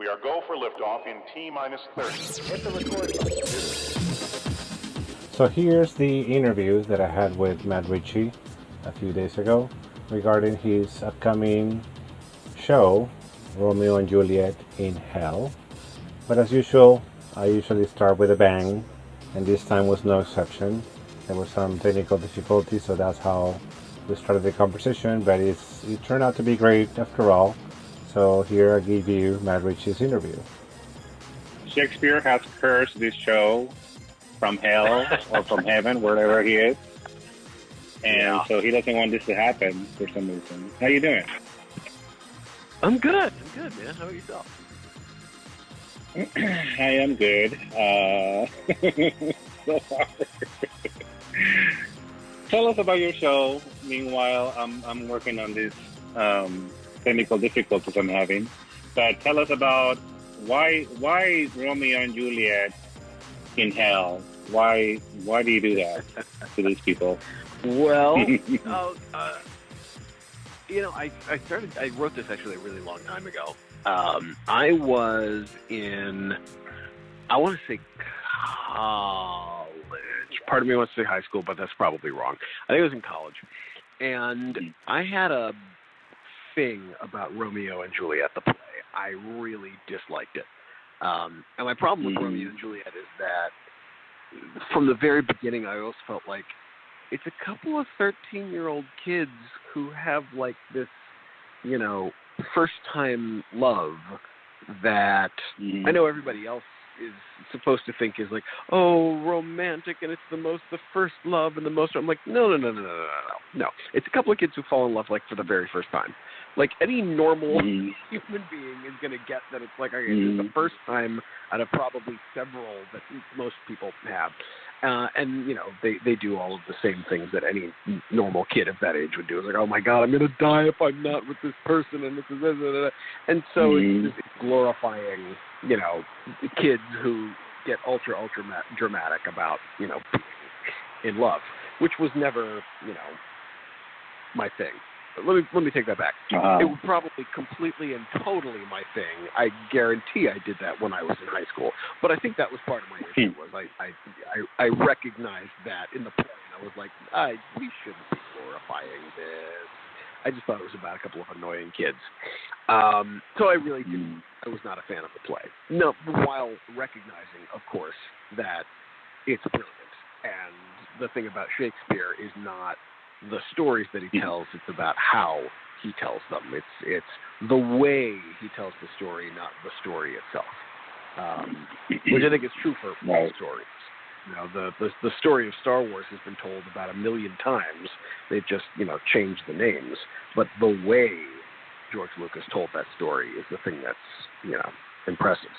We are go for liftoff in T-minus 30. Hit the record button. So here's the interviews that I had with Matt Ritchey a few days ago regarding his upcoming show, Romeo and Juliet in Hell. But as usual, I usually start with a bang, and this time was no exception. There were some technical difficulties, so that's how we started the conversation, but it turned out to be great after all. So here I give you Matt Ritchey's interview. Shakespeare has cursed this show from hell or from heaven, wherever he is. And so he doesn't want this to happen for some reason. How you doing? I'm good, man. How about yourself? I am good. So far. Tell us about your show. Meanwhile, I'm working on this technical difficulties I'm having. But tell us about why Romeo and Juliet in hell? Why do you do that to these people? Well, I wrote this actually a really long time ago. I was in, I want to say college. Part of me wants to say high school, but that's probably wrong. I think I was in college. And I had a thing about Romeo and Juliet, the play. I really disliked it. And my problem with Romeo and Juliet is that from the very beginning, I always felt like it's a couple of 13-year-old kids who have like this, first-time love that I know everybody else is supposed to think is like, oh, romantic, and it's the first love and the most. I'm like, no. It's a couple of kids who fall in love like for the very first time. Like any normal human being is going to get that it's like, okay, this is the first time out of probably several that most people have. And, they do all of the same things that any normal kid of that age would do. It's like, oh, my God, I'm going to die if I'm not with this person. And and so it's glorifying, kids who get ultra dramatic about, being in love, which was never, my thing. Let me take that back. It was probably completely and totally my thing. I guarantee I did that when I was in high school. But I think that was part of my issue. Was I recognized that in the play, and I was like, we shouldn't be glorifying this. I just thought it was about a couple of annoying kids. So I really didn't. I was not a fan of the play. No, while recognizing, of course, that it's brilliant. And the thing about Shakespeare is not the stories that he tells, it's about how he tells them. It's the way he tells the story, not the story itself. Which I think is true for all stories. The story of Star Wars has been told about 1 million times. They've just, changed the names. But the way George Lucas told that story is the thing that's, impressive.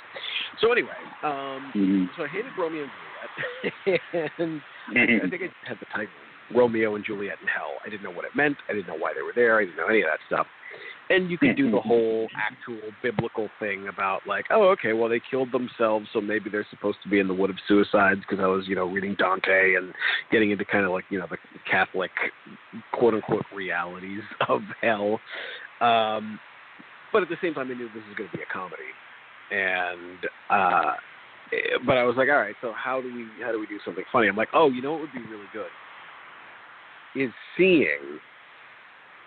So anyway, so I hated Romeo and Juliet. And I think I had the title Romeo and Juliet in Hell. I didn't know what it meant. I didn't know why they were there. I didn't know any of that stuff. And you could do the whole actual biblical thing about like, oh, okay, well, they killed themselves, so maybe they're supposed to be in the Wood of Suicides, because I was, reading Dante and getting into kind of like, the Catholic, quote-unquote, realities of hell. But at the same time, I knew this was going to be a comedy. And but I was like, all right, so how do we do something funny? I'm like, oh, you know what would be really good? Is seeing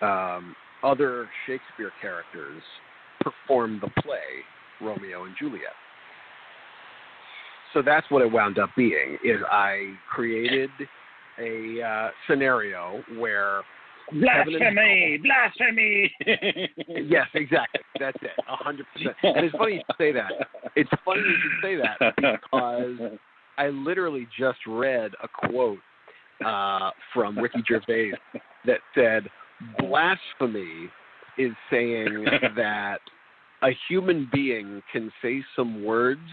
other Shakespeare characters perform the play Romeo and Juliet. So that's what it wound up being. Is I created a scenario where blasphemy. Yes, exactly. That's it. 100%. And it's funny you should say that. Because I literally just read a quote from Ricky Gervais that said, blasphemy is saying that a human being can say some words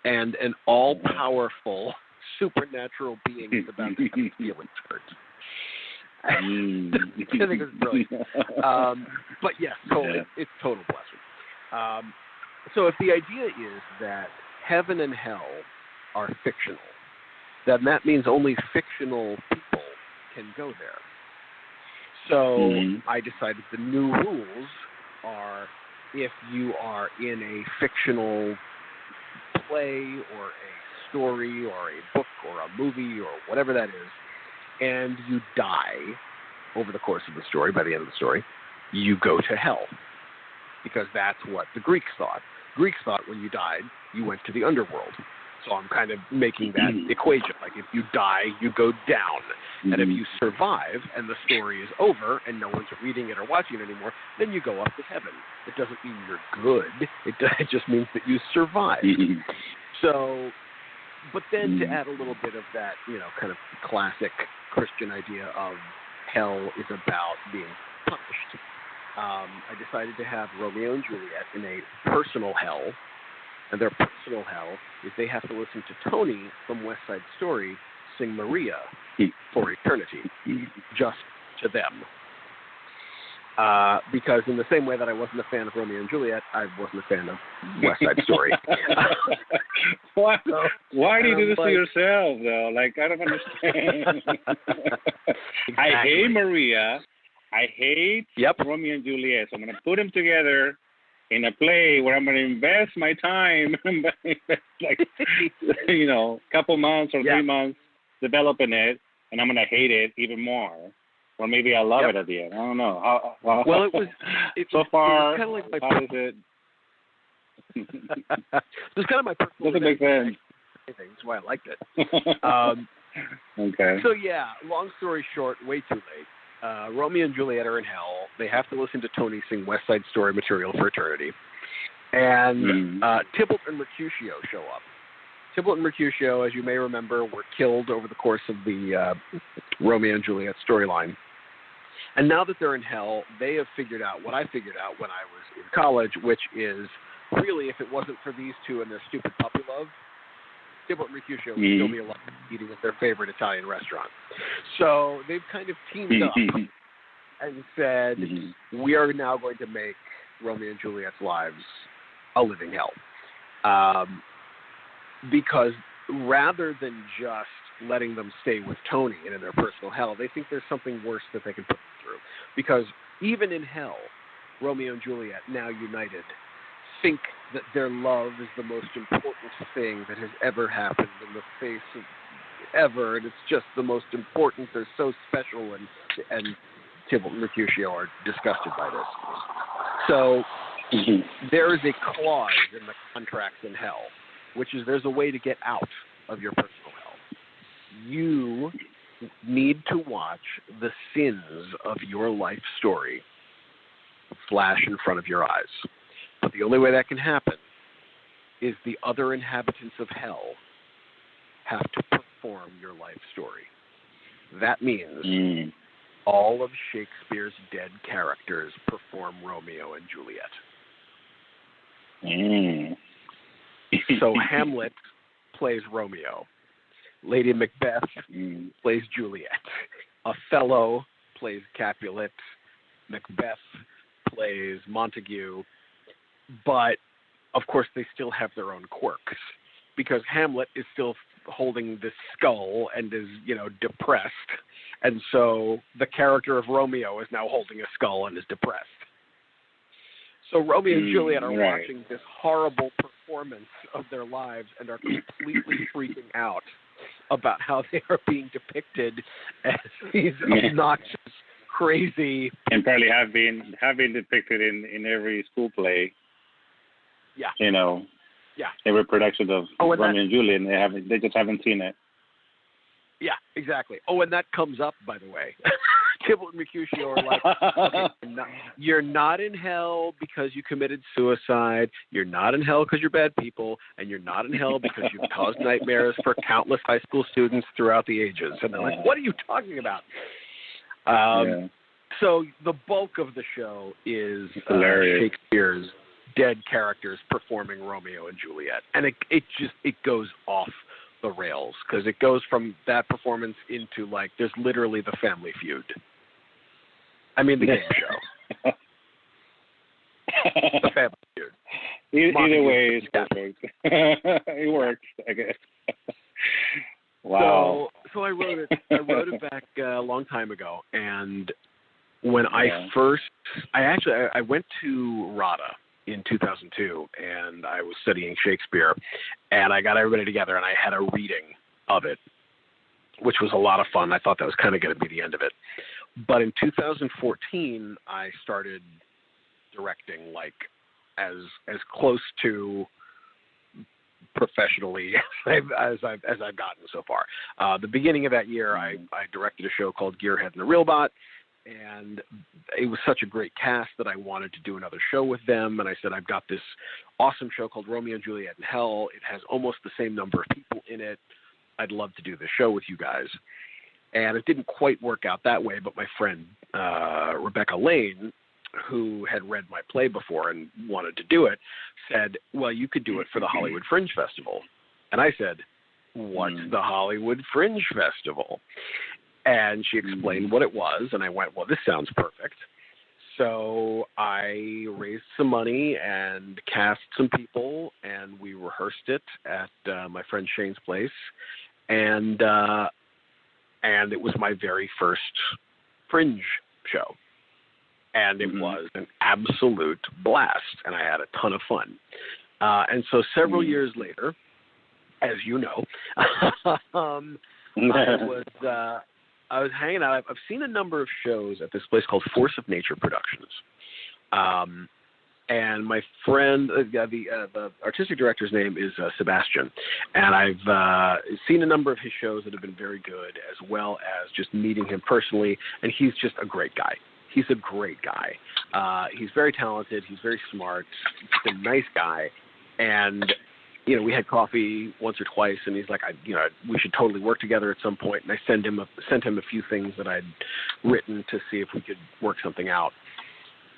and an all-powerful supernatural being is about to have feelings hurt. I think it's brilliant. But yes, totally, it's total blasphemy. So if the idea is that heaven and hell are fictional, then that means only fictional people can go there. So I decided the new rules are if you are in a fictional play or a story or a book or a movie or whatever that is, and you die over the course of the story, by the end of the story, you go to hell. Because that's what the Greeks thought. Greeks thought when you died, you went to the underworld. So I'm kind of making that equation. Like if you die, you go down. And if you survive and the story is over and no one's reading it or watching it anymore, then you go up to heaven. It doesn't mean you're good. It just means that you survived. So, but then to add a little bit of that, kind of classic Christian idea of hell is about being punished. I decided to have Romeo and Juliet in a personal hell, and their personal hell is they have to listen to Tony from West Side Story sing Maria for eternity, just to them. Because in the same way that I wasn't a fan of Romeo and Juliet, I wasn't a fan of West Side Story. Why do you do this to yourself, though? Like, I don't understand. Exactly. I hate Maria. I hate Romeo and Juliet. So I'm going to put them together in a play where I'm going to invest my time, like, a couple months or 3 months developing it, and I'm going to hate it even more. Or maybe I'll love it at the end. I don't know. Well, it was so far. It was kind of like how is it? It was kind of my personal. Doesn't make sense. That's why I liked it. Okay. So long story short, way too late. Romeo and Juliet are in hell. They have to listen to Tony sing West Side Story material for eternity. And Tybalt and Mercutio show up. Tybalt and Mercutio, as you may remember, were killed over the course of the Romeo and Juliet storyline. And now that they're in hell, they have figured out what I figured out when I was in college, which is really, if it wasn't for these two and their stupid puppy love, Tybalt and Mercutio would still be alive eating at their favorite Italian restaurant. So they've kind of teamed up and said, we are now going to make Romeo and Juliet's lives a living hell. Because rather than just letting them stay with Tony and in their personal hell, they think there's something worse that they can put them through. Because even in hell, Romeo and Juliet, now united, think that their love is the most important thing that has ever happened in the face of ever, and it's just the most important. They're so special, and Tybalt and Mercutio are disgusted by this. So there is a clause in the contracts in hell, which is there's a way to get out of your personal hell. You need to watch the sins of your life story flash in front of your eyes. But the only way that can happen is the other inhabitants of hell have to perform your life story. That means all of Shakespeare's dead characters perform Romeo and Juliet. So Hamlet plays Romeo. Lady Macbeth plays Juliet. Othello plays Capulet. Macbeth plays Montague. But, of course, they still have their own quirks. Because Hamlet is still holding this skull and is, depressed. And so the character of Romeo is now holding a skull and is depressed. So Romeo and Juliet are watching this horrible performance of their lives and are completely freaking out about how they are being depicted as these obnoxious, crazy... And probably have been depicted in every school play. Yeah. Every production of Romeo and Juliet, and they just haven't seen it. Yeah, exactly. Oh, and that comes up, by the way. Tybalt and Mercutio are like, okay, you're not in hell because you committed suicide. You're not in hell because you're bad people. And you're not in hell because you've caused nightmares for countless high school students throughout the ages. And they're like, what are you talking about? So the bulk of the show is Shakespeare's dead characters performing Romeo and Juliet. And it goes off the rails because it goes from that performance into there's literally the Family Feud. I mean the game show. The Family Feud. Either way, it's perfect. It works, I guess. Wow. So I wrote it back a long time ago, and when I went to RADA in 2002, and I was studying Shakespeare, and I got everybody together, and I had a reading of it, which was a lot of fun. I thought that was kind of going to be the end of it. But in 2014, I started directing, like, as close to professionally as I've gotten so far. The beginning of that year, I directed a show called Gearhead and the Realbot, and it was such a great cast that I wanted to do another show with them. And I said, I've got this awesome show called Romeo and Juliet in Hell. It has almost the same number of people in it. I'd love to do this show with you guys. And it didn't quite work out that way, but my friend Rebecca Lane, who had read my play before and wanted to do it, said, well, you could do it for the Hollywood Fringe Festival. And I said, what's the Hollywood Fringe Festival? And she explained what it was, and I went, well, this sounds perfect. So I raised some money and cast some people, and we rehearsed it at my friend Shane's place. And it was my very first Fringe show. And it was an absolute blast, and I had a ton of fun. And so several years later, as you know, I was hanging out. I've seen a number of shows at this place called Force of Nature Productions. And my friend, the artistic director's name is Sebastian. And I've seen a number of his shows that have been very good, as well as just meeting him personally. And he's just a great guy. He's a great guy. He's very talented. He's very smart. He's a nice guy. And, you know, we had coffee once or twice, and he's like, we should totally work together at some point. And I sent him a few things that I'd written to see if we could work something out.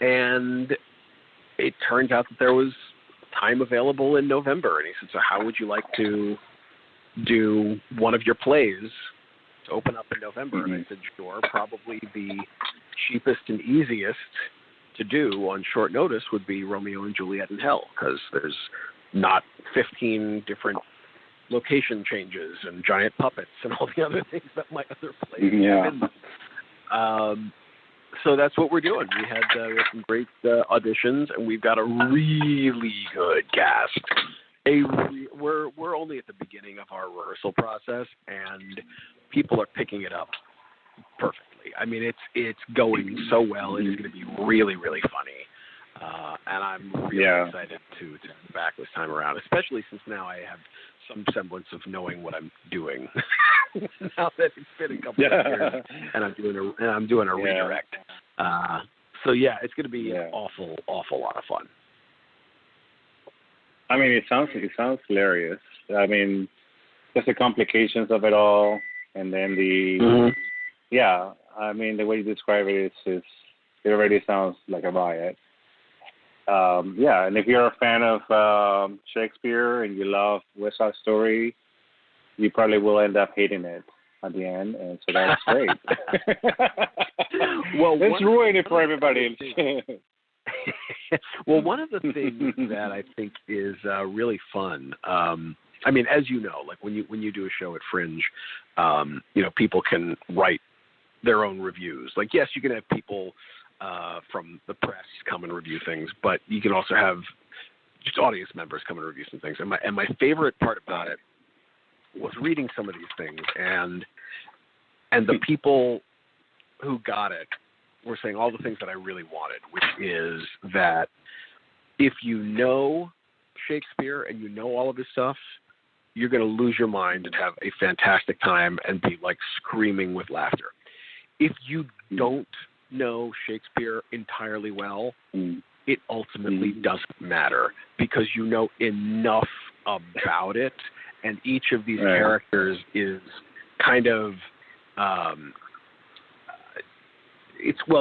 And it turns out that there was time available in November. And he said, so how would you like to do one of your plays to open up in November? And I said, sure. Probably the cheapest and easiest to do on short notice would be Romeo and Juliet in Hell, because there's not 15 different location changes and giant puppets and all the other things that my other plays have in them. So that's what we're doing. We had some great auditions, and we've got a really good cast. We're only at the beginning of our rehearsal process, and people are picking it up perfectly. I mean, it's going so well. It is going to be really, really funny. And I'm really excited to be back this time around, especially since now I have some semblance of knowing what I'm doing. Now that it's been a couple of years, and I'm doing a redirect. So it's going to be an awful lot of fun. I mean, it sounds hilarious. I mean, just the complications of it all, and then I mean, the way you describe it is it already sounds like a riot. And if you're a fan of Shakespeare and you love West Side Story, you probably will end up hating it at the end, and so that's great. Well, let's ruin it for everybody. Well, one of the things that I think is really fun, I mean, as you know, like when you do a show at Fringe, people can write their own reviews. Like, yes, you can have people from the press come and review things, but you can also have just audience members come and review some things. And my favorite part about it was reading some of these things, and the people who got it were saying all the things that I really wanted, which is that if you know Shakespeare and you know all of his stuff, you're going to lose your mind and have a fantastic time and be like screaming with laughter. If you don't know Shakespeare entirely well, it ultimately doesn't matter, because you know enough about it, and each of these characters is kind of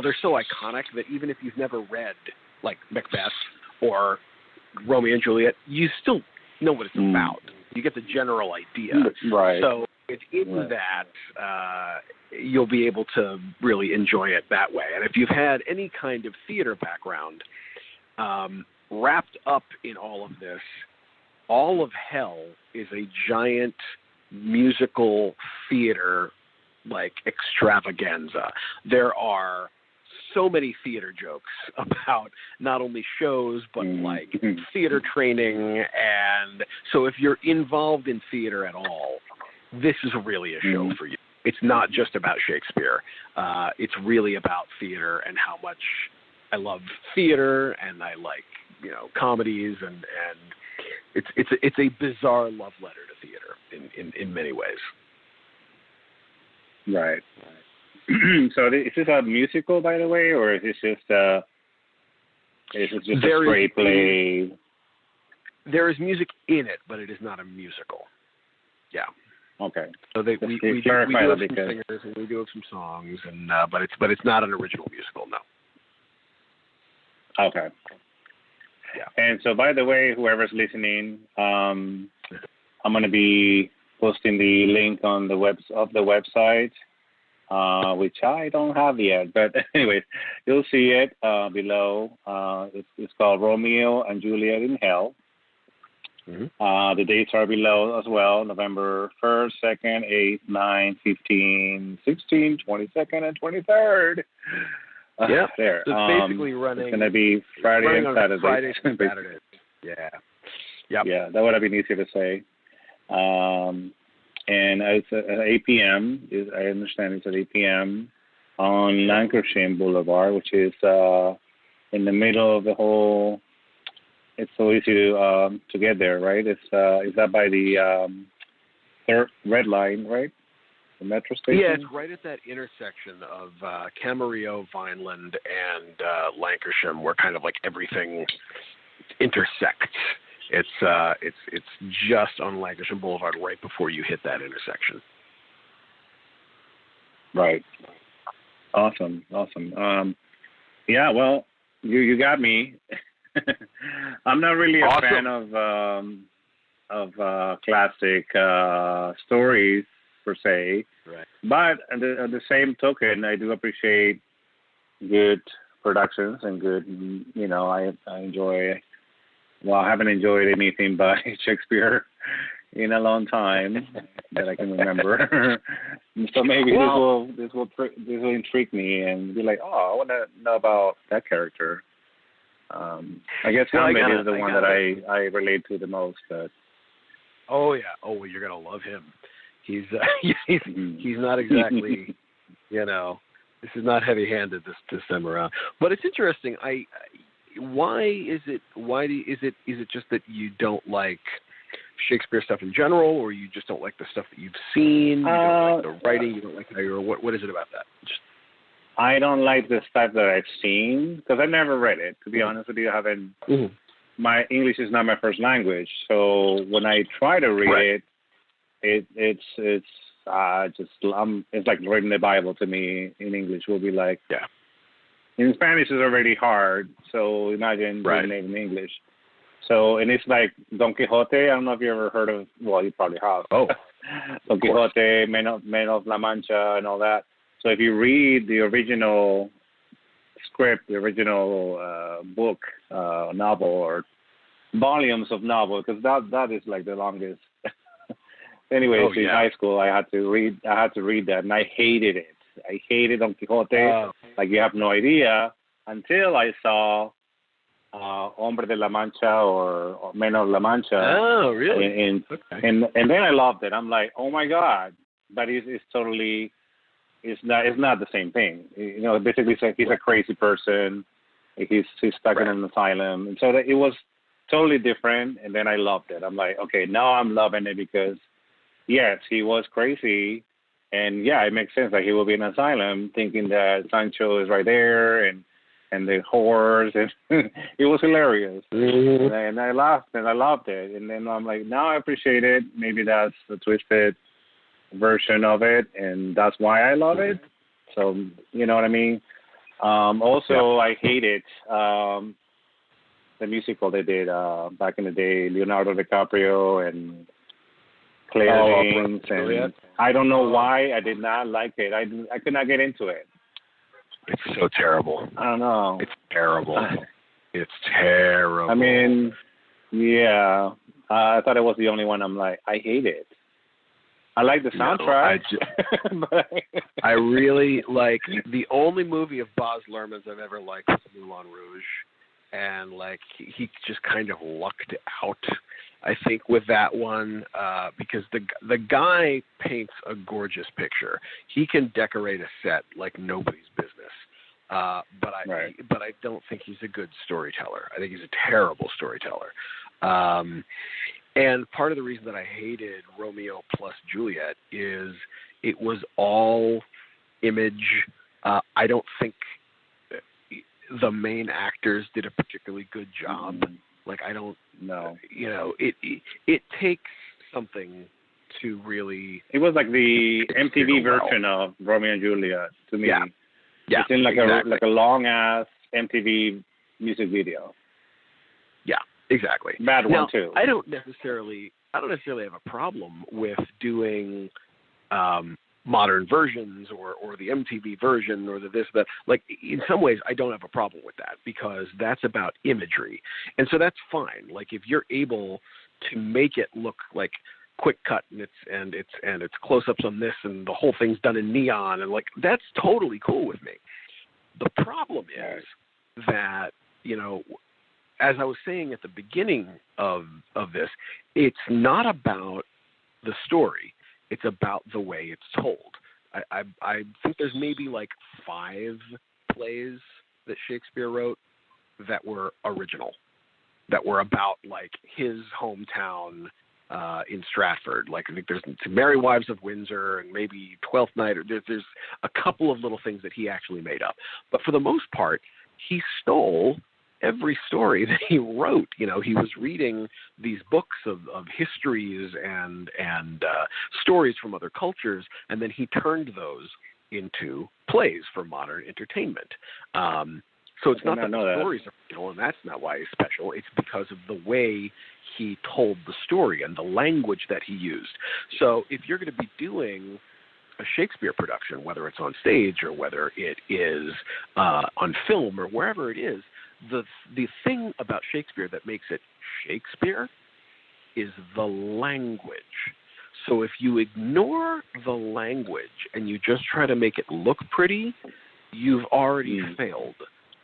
they're so iconic that even if you've never read like Macbeth or Romeo and Juliet, you still know what it's about. You get the general idea. Right. So it's in that you'll be able to really enjoy it that way. And if you've had any kind of theater background, wrapped up in all of this, all of Hell is a giant musical theater like extravaganza. There are so many theater jokes about not only shows but like theater training, and so if you're involved in theater at all, this is really a show for you. It's not just about Shakespeare. It's really about theater and how much I love theater, and I like, you know, comedies, and it's a bizarre love letter to theater in many ways. Right. So is this a musical, by the way, or is this just a straight play? There is music in it, but it is not a musical. Yeah. Okay. So we do have some singers and we do have some songs, and but it's not an original musical, no. Okay. Yeah. And so, by the way, whoever's listening, I'm going to be posting the link on the website, which I don't have yet. But anyways, you'll see it below. It's called Romeo and Juliet in Hell. The dates are below as well: November 1st, 2nd, 8th, 9th, 15th, 16th, 22nd, and 23rd. Yeah, there. So it's basically running. It's going to be Friday and Saturday. Fridays and Saturdays. Yeah. Yep. Yeah, that would have been easier to say. And it's at 8 p.m. I understand it's at 8 p.m. on Lancashire Boulevard, which is in the middle of the whole. It's so easy to get there, right? Is that by the third red line, right? The metro station? Yeah, it's right at that intersection of Camarillo, Vineland, and Lancashire, where kind of like everything intersects. It's just on Lancashire Boulevard right before you hit that intersection. Right. Awesome. Yeah, well, you got me. I'm not really a fan of classic stories per se, right? But at the same token, I do appreciate good productions and good. You know, I enjoy. Well, I haven't enjoyed anything by Shakespeare in a long time that I can remember. So maybe this will intrigue me and be like, oh, I want to know about that character. I guess Hamlet is the one that I relate to the most. But. Oh yeah. Oh, well, you're gonna love him. He's not exactly, you know, this is not heavy-handed this time around. But it's interesting. Is it just that you don't like Shakespeare stuff in general, or you just don't like the stuff that you've seen? You don't like the writing. You don't like what is it about that? I don't like the stuff that I've seen because I never read it. To be honest with you, I haven't. My English is not my first language, so when I try to read it's like reading the Bible to me in English. Will be like in Spanish is already hard, so imagine reading it in English. So and it's like Don Quixote. I don't know if you ever heard of. Well, you probably have. Oh, Don Quixote, Men of La Mancha, and all that. So if you read the original script, the original book, novel, or volumes of novel, because that is like the longest. Anyways, in high school, I had to read that, and I hated it. I hated Don Quixote, like you have no idea, until I saw Hombre de la Mancha or Men of La Mancha. Oh, really? And then I loved it. I'm like, oh my God, but it's totally. It's not the same thing. You know, basically he's a crazy person. He's stuck in an asylum, and so it was totally different. And then I loved it. I'm like, okay, now I'm loving it because yes, he was crazy, and yeah, it makes sense. Like he will be in an asylum, thinking that Sancho is right there, and the horrors, and it was hilarious. And I laughed and I loved it. And then I'm like, now I appreciate it. Maybe that's the twisted version of it, and that's why I love it. So you know what I mean. Also, I hated the musical they did back in the day, Leonardo DiCaprio and Claire Danes, and I don't know why I did not like it. I could not get into it. It's so terrible. I don't know. It's terrible. It's terrible. I mean, yeah. I thought I was the only one. I'm like, I hate it. I like the soundtrack. I really like the only movie of Baz Luhrmann's I've ever liked was Moulin Rouge, and like he just kind of lucked out, I think, with that one because the guy paints a gorgeous picture. He can decorate a set like nobody's business. But I don't think he's a good storyteller. I think he's a terrible storyteller. And part of the reason that I hated Romeo plus Juliet is it was all image. I don't think the main actors did a particularly good job. Like, I don't know. You know, it takes something to really. It was like the MTV version of Romeo and Juliet to me. Yeah, it's in like a long ass MTV music video. Yeah, exactly. Bad one too. I don't necessarily have a problem with doing modern versions or the MTV version or the this that. Like, in some ways, I don't have a problem with that because that's about imagery, and so that's fine. Like, if you're able to make it look like quick cut and it's close-ups on this and the whole thing's done in neon and like that's totally cool with me. The problem is that, you know, as I was saying at the beginning of this, it's not about the story. It's about the way it's told. I think there's maybe like 5 plays that Shakespeare wrote that were original, that were about like his hometown in Stratford. Like, I think there's Merry Wives of Windsor and maybe Twelfth Night. There's a couple of little things that he actually made up. But for the most part, he stole every story that he wrote. You know, he was reading these books of histories and stories from other cultures, and then he turned those into plays for modern entertainment. So it's not that the stories are original, and that's not why he's special. It's because of the way he told the story and the language that he used. So if you're going to be doing a Shakespeare production, whether it's on stage or whether it is on film or wherever it is, the thing about Shakespeare that makes it Shakespeare is the language. So if you ignore the language and you just try to make it look pretty, you've already failed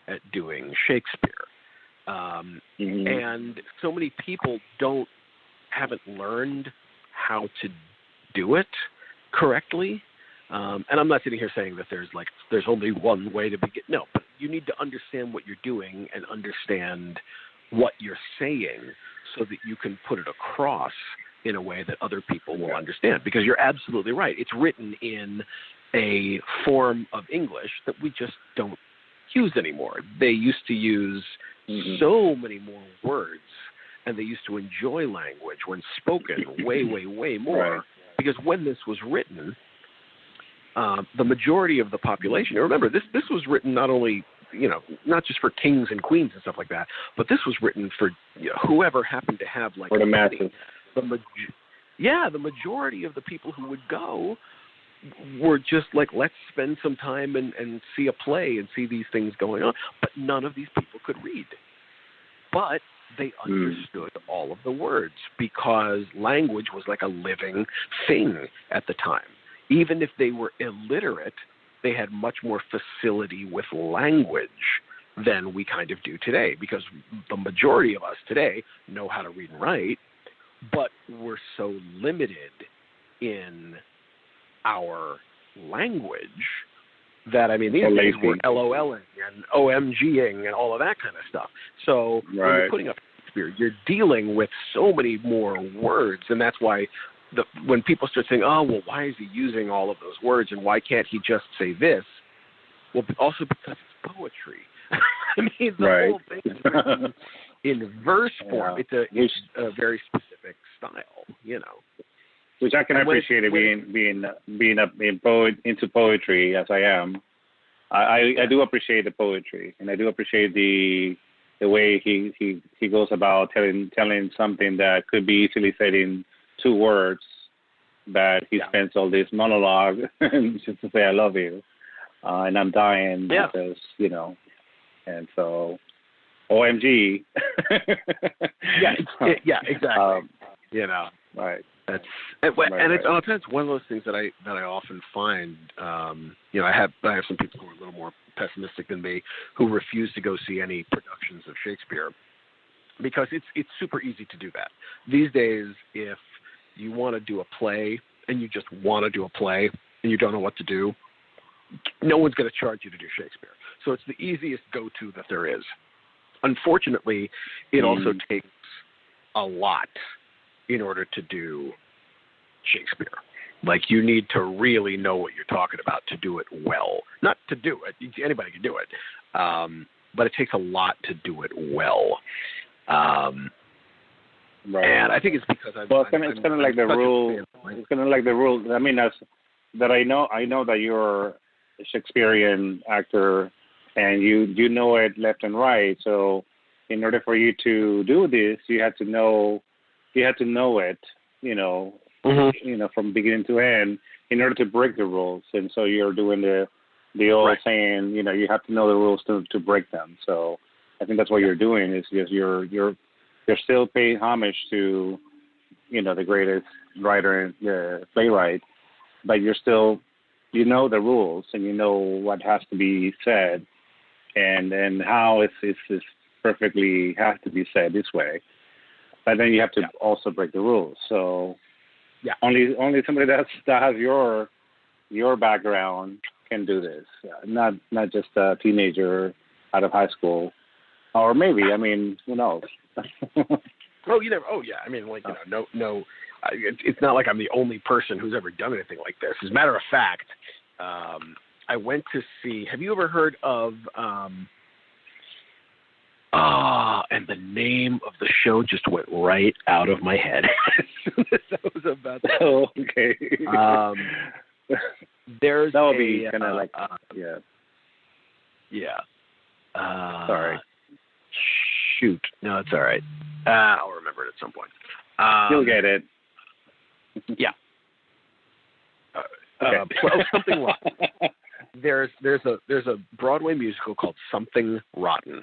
at doing Shakespeare. And so many people haven't learned how to do it correctly. And I'm not sitting here saying that there's only one way to begin. No, but you need to understand what you're doing and understand what you're saying so that you can put it across in a way that other people will understand. Because you're absolutely right. It's written in a form of English that we just don't use anymore. They used to use so many more words, and they used to enjoy language when spoken way, way, way more. Right. Because when this was written, the majority of the population, remember, this was written not only, you know, not just for kings and queens and stuff like that, but this was written for, you know, whoever happened to have like for the masses. The majority of the people who would go were just like, let's spend some time and see a play and see these things going on. But none of these people could read. But they understood all of the words because language was like a living thing at the time. Even if they were illiterate, they had much more facility with language than we kind of do today, because the majority of us today know how to read and write, but we're so limited in our language that, I mean, these days we're LOLing and OMGing and all of that kind of stuff. So when you're putting up Shakespeare, you're dealing with so many more words, and that's why when people start saying, oh, well, why is he using all of those words and why can't he just say this? Well, also because it's poetry. I mean, the whole thing is written in verse form. It's a very specific style, you know. Which I can appreciate being into poetry as I am. I do appreciate the poetry, and I do appreciate the way he goes about telling something that could be easily said in 2 words, that he spends all this monologue just to say I love you, and I'm dying because, you know, and so OMG. exactly. You know, right. That's and it's one of those things that I often find. I have some people who are a little more pessimistic than me who refuse to go see any productions of Shakespeare because it's super easy to do that these days. If you want to do a play and you just want to do a play and you don't know what to do, no one's going to charge you to do Shakespeare. So it's the easiest go-to that there is. Unfortunately, it also takes a lot in order to do Shakespeare. Like, you need to really know what you're talking about to do it well. Not to do it. Anybody can do it. But it takes a lot to do it well. Right. And I think it's because it's kind of like the rule. It's kind of like the rule. I mean, that I know that you're a Shakespearean actor, and you know it left and right. So, in order for you to do this, you had to know it. From beginning to end, in order to break the rules. And so you're doing the old saying, you have to know the rules to break them. So I think that's what you're doing is just you're still paying homage to, the greatest writer and playwright, but you're still, the rules and you know what has to be said and how it's perfectly has to be said this way. But then you have to also break the rules. So only somebody that has your background can do this. Not just a teenager out of high school, or maybe. I mean, who knows? Oh, you never. Oh, yeah. I mean, no. It's not like I'm the only person who's ever done anything like this. As a matter of fact, I went to see. Have you ever heard of? And the name of the show just went right out of my head as soon as I was about to. Oh, okay. There's that would be kind of like, yeah. Yeah. Sorry. Shoot. No, it's all right. I'll remember it at some point. You'll get it. Yeah. Okay. Something Rotten. There's a Broadway musical called Something Rotten.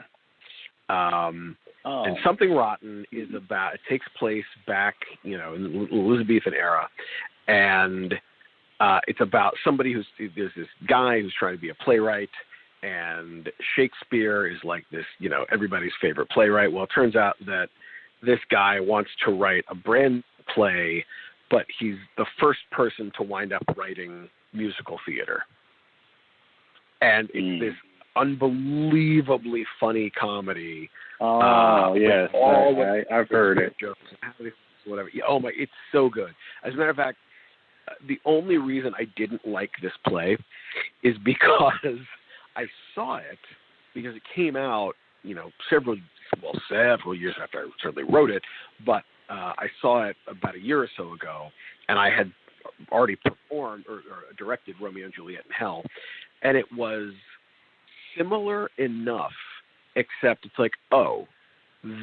And Something Rotten is about, it takes place back, in the Elizabethan era, and it's about somebody there's this guy who's trying to be a playwright, and Shakespeare is like this, everybody's favorite playwright. Well, it turns out that this guy wants to write a brand play, but he's the first person to wind up writing musical theater. And it's this unbelievably funny comedy. Oh, yes. I've heard it. Jokes, whatever. Oh, my, it's so good. As a matter of fact, the only reason I didn't like this play is because I saw it because it came out, several years after I certainly wrote it, but I saw it about a year or so ago, and I had already performed or directed Romeo and Juliet in Hell, and it was similar enough, except it's like, oh,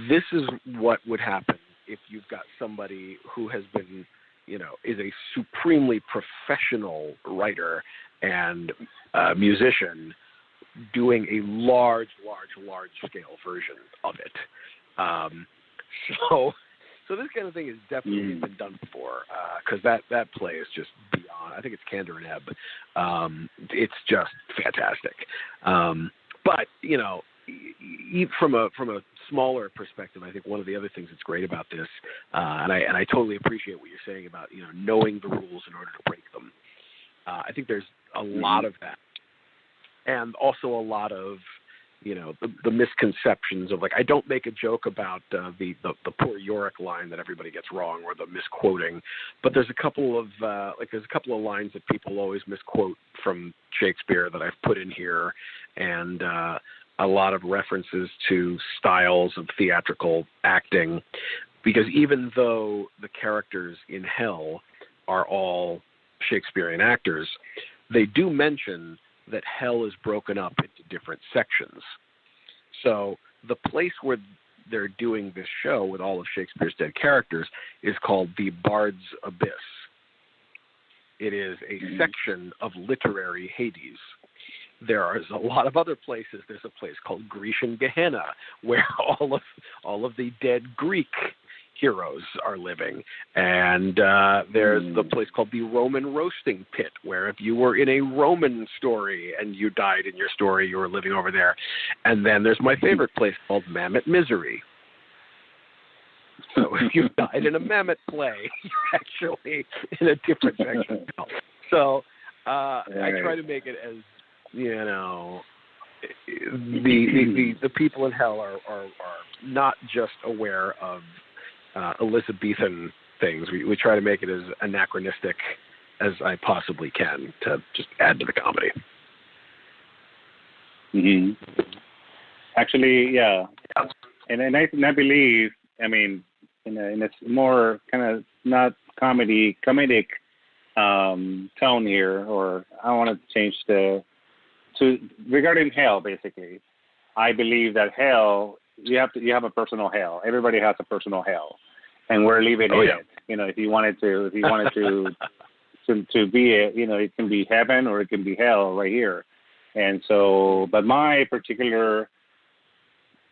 this is what would happen if you've got somebody who has been, is a supremely professional writer and musician doing a large scale version of it. So this kind of thing has definitely been done before, because that play is just beyond. I think it's Candor and Ebb. It's just fantastic. But from a smaller perspective, I think one of the other things that's great about this, and I totally appreciate what you're saying about knowing the rules in order to break them. I think there's a lot of that, and also a lot of the misconceptions of, like, I don't make a joke about the poor Yorick line that everybody gets wrong, or the misquoting, but there's a couple of lines that people always misquote from Shakespeare that I've put in here, and a lot of references to styles of theatrical acting, because even though the characters in Hell are all Shakespearean actors, they do mention that Hell is broken up into different sections. So the place where they're doing this show with all of Shakespeare's dead characters is called the Bard's Abyss. It is a section of literary Hades. There are a lot of other places. There's a place called Grecian Gehenna, where all of the dead Greek heroes are living. And there's the place called the Roman Roasting Pit, where if you were in a Roman story and you died in your story, you were living over there. And then there's my favorite place called Mammoth Misery. So if you died in a Mammoth play, you're actually in a different section of hell. So I try to make it as, the people in hell are not just aware of Elizabethan things. We try to make it as anachronistic as I possibly can to just add to the comedy. Mm-hmm. Actually, yeah. And I believe, I mean, in a more kind of not comedic tone here, or I want to change to regarding hell. Basically, I believe that hell, you have a personal hell. Everybody has a personal hell, and we're living in it. If you wanted to be it, it can be heaven or it can be hell right here. And so, but my particular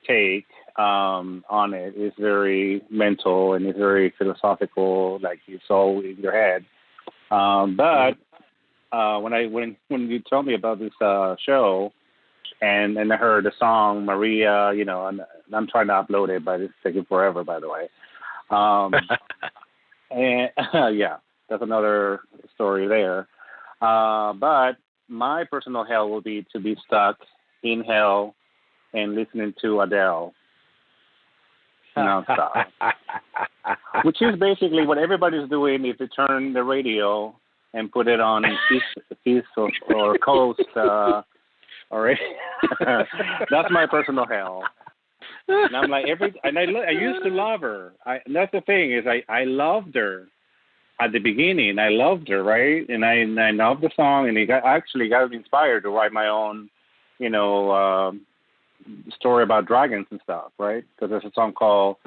take on it is very mental and it's very philosophical, like it's all in your head. But when you told me about this show, and I heard the song Maria, and I'm trying to upload it, but it's taking forever, by the way. And yeah, that's another story there. But my personal hell will be to be stuck in hell and listening to Adele nonstop, which is basically what everybody's doing if they turn the radio and put it on East or Coast. Already, that's my personal hell. And I'm like I used to love her. That's the thing is I loved her at the beginning. I loved her, right? And I loved the song, and I actually got inspired to write my own, story about dragons and stuff, right? Because there's a song called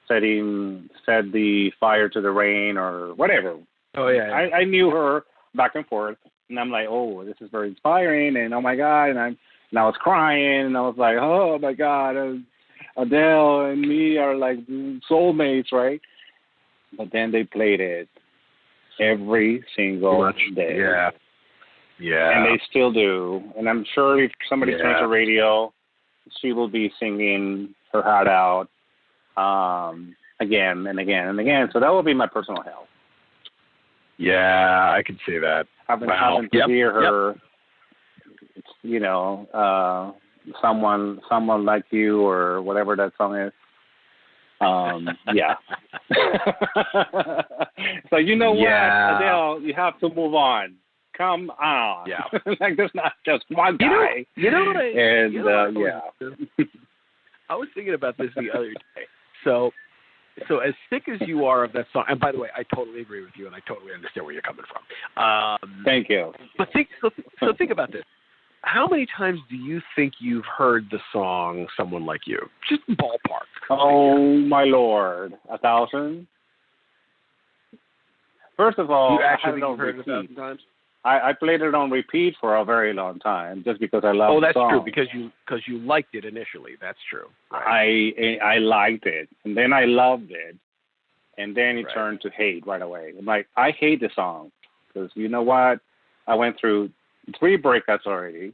"Set the Fire to the Rain" or whatever. Oh yeah. I knew her back and forth, and I'm like, oh, this is very inspiring, and oh my god, and I was crying, and I was like, oh my god, Adele and me are like soulmates, right? But then they played it every single day. Yeah. Yeah. And they still do. And I'm sure if somebody turns the radio, she will be singing her heart out again and again and again. So that will be my personal hell. Yeah, I can see that. Having to hear her, someone like you or whatever that song is. Yeah. So what, Adele, you have to move on. Come on. Yeah. Like there's not just one guy. I was thinking about this the other day. So as sick as you are of that song, and by the way, I totally agree with you, and I totally understand where you're coming from. Thank you. But think about this. How many times do you think you've heard the song "Someone Like You"? Just ballpark. Oh my Lord, 1,000. First of all, you actually heard it 1,000 times. I played it on repeat for a very long time, just because I love the song. Oh, that's true, because you liked it initially. That's true. Right. I liked it, and then I loved it, and then it turned to hate right away. I'm like, I hate the song, because you know what? I went through 3 breakups already,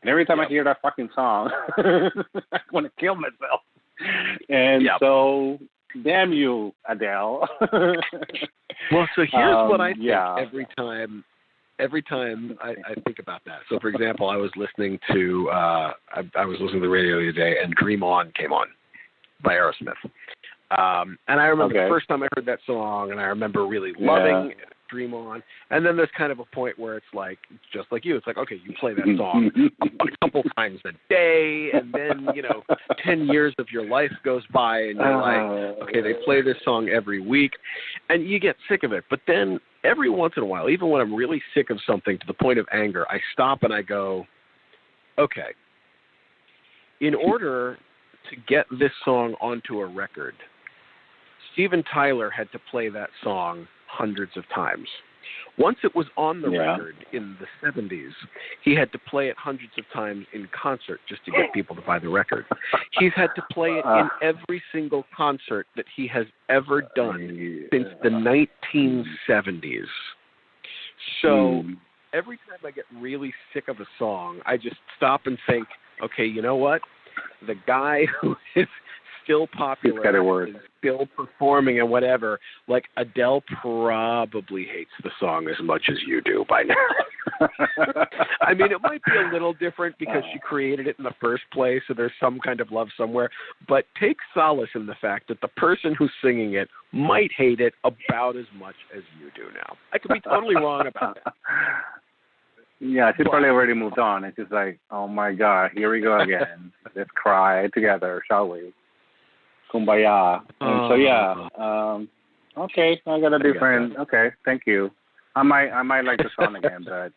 and every time I hear that fucking song, I want to kill myself. And so, damn you, Adele. Well, so here's what I think every time I think about that. So, for example, I was listening to the radio the other day, and "Dream On" came on by Aerosmith. And I remember the first time I heard that song, and I remember really loving "Dream On." And then there's kind of a point where it's like, just like you, it's like, okay, you play that song a couple times a day, and then 10 years of your life goes by, and you're like, okay, they play this song every week, and you get sick of it. But then every once in a while, even when I'm really sick of something to the point of anger, I stop and I go, okay, in order to get this song onto a record, Steven Tyler had to play that song hundreds of times. Once it was on the Yeah. record in the 70s, he had to play it hundreds of times in concert just to get people to buy the record. He's had to play it in every single concert that he has ever done since the 1970s. So every time I get really sick of a song, I just stop and think, okay, you know what? The guy who is still popular, is still performing and whatever, like Adele probably hates the song as much as you do by now. I mean, it might be a little different because she created it in the first place, so there's some kind of love somewhere, but take solace in the fact that the person who's singing it might hate it about as much as you do now. I could be totally wrong about it. Yeah, she's probably already moved on. It's just like, oh my God, here we go again. Let's cry together, shall we? Kumbaya. And so yeah, okay, I got a different. Okay, thank you. I might like the song again, but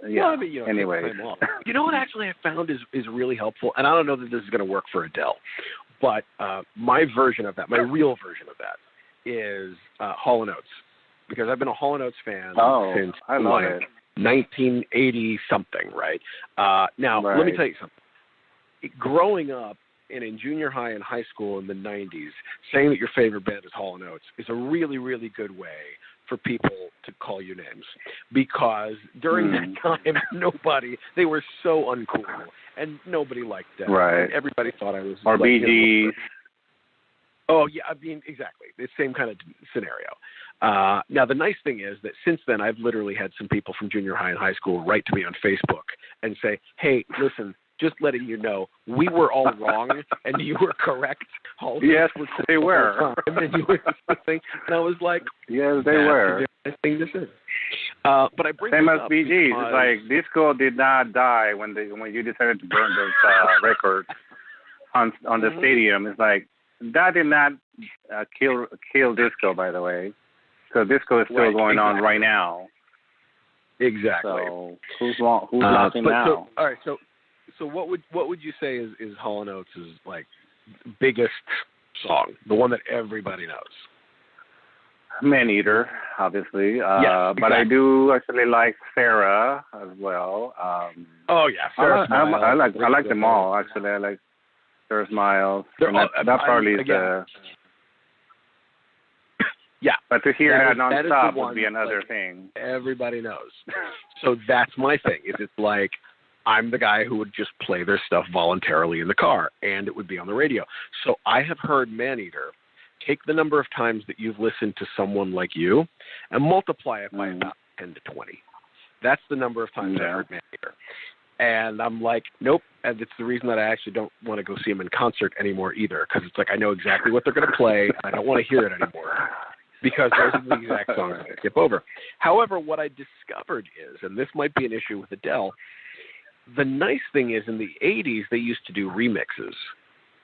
yeah. Well, I mean, anyway, you know what actually I found is really helpful, and I don't know that this is going to work for Adele, but my version of that, my real version of that, is Hall & Oates, because I've been a Hall & Oates fan since I love it. 1980 something, right? Now, let me tell you something. Growing up and in junior high and high school in the 90s, saying that your favorite band is Hall & Oates is a really, really good way for people to call you names, because during that time, they were so uncool, and nobody liked them. Right. Everybody thought I was... Or Bee Gees. Oh, yeah, I mean, exactly. The same kind of scenario. Now, the nice thing is that since then, I've literally had some people from junior high and high school write to me on Facebook and say, hey, listen, just letting you know, we were all wrong, and you were correct. Yes, they were. And you were and I was like, yes, they were. The thing this is. But I bring same this as Bee Gees. It's like disco did not die when you decided to burn those records on the stadium. It's like that did not kill disco, by the way. So disco is still going on right now. Exactly. So who's laughing now? All right. So what would you say is Hall & Oates' like biggest song, the one that everybody knows? Man Eater, obviously. Yes, exactly. But I do actually like Sarah as well. Oh yeah, Sarah Smiles. I like them all actually. I like Sarah Smiles. That probably is the. Yeah, but to hear that nonstop would be another thing. Everybody knows. So that's my thing. It's like, I'm the guy who would just play their stuff voluntarily in the car, and it would be on the radio. So I have heard Maneater. Take the number of times that you've listened to someone like you and multiply it by about 10 to 20. That's the number of times I've heard Maneater. And I'm like, nope. And it's the reason that I actually don't want to go see them in concert anymore either, because it's like I know exactly what they're going to play, and I don't want to hear it anymore, because those are the exact songs I skip over. However, what I discovered is, and this might be an issue with Adele, the nice thing is in the 80s, they used to do remixes.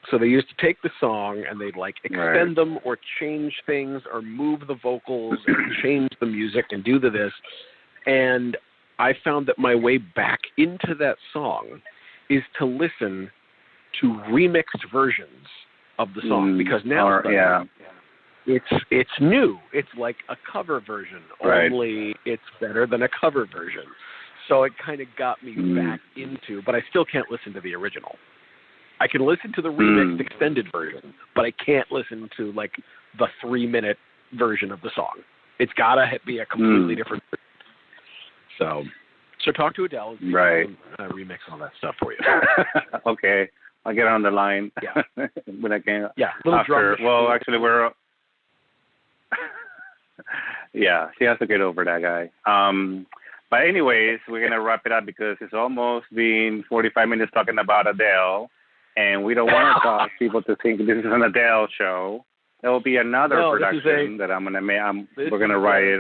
So they used to take the song and they'd like extend them or change things or move the vocals and change the music and do this. And I found that my way back into that song is to listen to remixed versions of the song, because now it's new. It's like a cover version, only it's better than a cover version. So it kind of got me back into, but I still can't listen to the original. I can listen to the remixed extended version, but I can't listen to like the 3-minute version of the song. It's gotta be a completely different version. So talk to Adele and remix all that stuff for you. Okay, I'll get on the line. Yeah, when I can. Yeah, little drum. Well, actually, we're. Yeah, she has to get over that guy. But anyways, we're going to wrap it up because it's almost been 45 minutes talking about Adele, and we don't want to cause people to think this is an Adele show. There will be another production that I'm going to make. We're going to write it.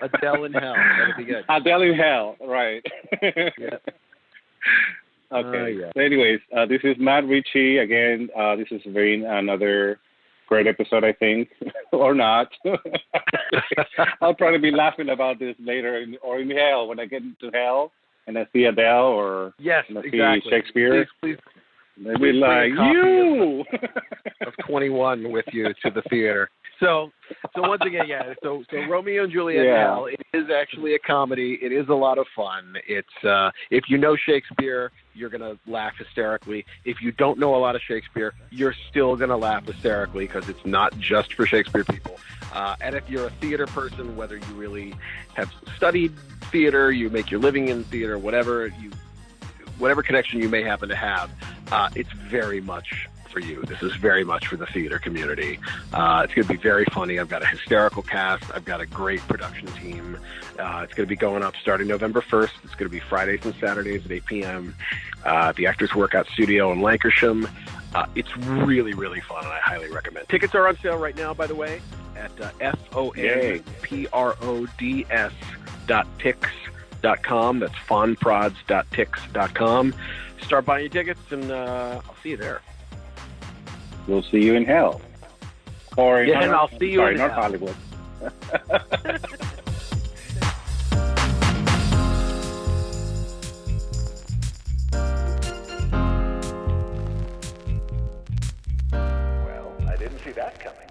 Adele in Hell. That'll be good. Adele in Hell, right. Yeah. Okay. So anyways, this is Matt Ritchey. Again, this is another great episode, I think, or not. I'll probably be laughing about this later, in hell, when I get into hell and I see Adele or see Shakespeare. Please they'll be like, you! Of 21 with you to the theater. So once again, yeah. So Romeo and Juliet in Hell. It is actually a comedy. It is a lot of fun. It's if you know Shakespeare, you're gonna laugh hysterically. If you don't know a lot of Shakespeare, you're still gonna laugh hysterically because it's not just for Shakespeare people. And if you're a theater person, whether you really have studied theater, you make your living in theater, whatever connection you may happen to have, it's very much for you. This is very much for the theater community. It's going to be very funny. I've got a hysterical cast. I've got a great production team. It's going to be going up starting November 1st. It's going to be Fridays and Saturdays at 8 p.m. The Actors Workout Studio in Lancashire. It's really, really fun, and I highly recommend. Tickets are on sale right now, by the way, at fonprods.tix.com. That's fonprods.tix.com. Start buying your tickets, and I'll see you there. We'll see you in hell. Or yeah, and I'll see you in North hell. Hollywood. Well, I didn't see that coming.